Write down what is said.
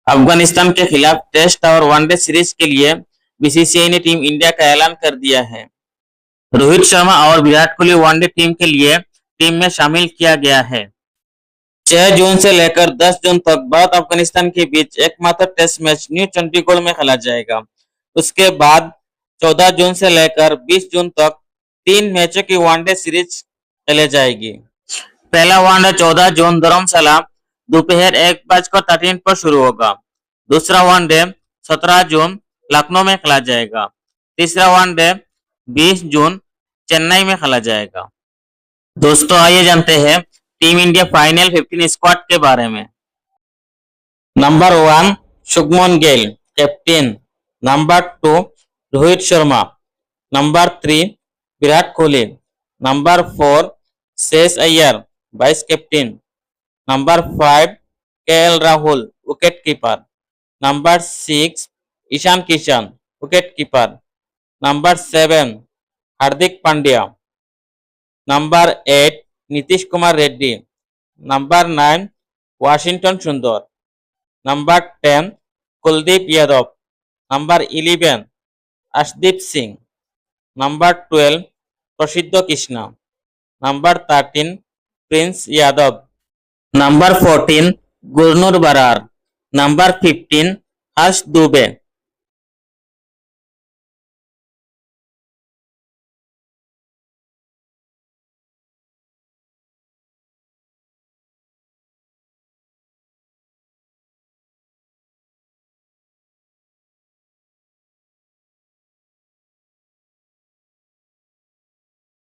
अफगानिस्तान के खिलाफ टेस्ट और वनडे सीरीज के लिए बीसीसीआई ने टीम इंडिया का ऐलान कर दिया है। रोहित शर्मा और विराट कोहली वनडे टीम के लिए टीम में शामिल किया गया है। 6 जून से लेकर 10 जून तक भारत अफगानिस्तान के बीच एकमात्र टेस्ट मैच न्यू चंडीगढ़ में खेला जाएगा। उसके बाद 14 जून से लेकर 20 जून तक 3 मैचों की वनडे सीरीज खेले जाएगी। पहला वनडे 14 जून धर्मशाला दोपहर 1:13 पर शुरू होगा। दूसरा वनडे 17 जून लखनऊ में खेला जाएगा। तीसरा वनडे 20 जून चेन्नई में खेला जाएगा। दोस्तों आइए जानते हैं टीम इंडिया फाइनल 15 स्क्वाड के बारे में। Number 1 Shubman Gill captain. Number 2 Rohit Sharma. Number 3 Virat Kohli. Number 4 Shreyas Iyer vice captain. Number 5 KL Rahul wicket keeper. Number 6 Ishan Kishan wicket keeper. Number 7 Hardik Pandya. Number 8 Nitish Kumar Reddy. Number 9 Washington Sundar. Number 10 Kuldeep Yadav. Number 11 Arshdeep Singh. Number 12 Prasidh Krishna. Number 13 Prince Yadav. Number 14 Gurnoor Brar. Number 15 हर्ष दुबे।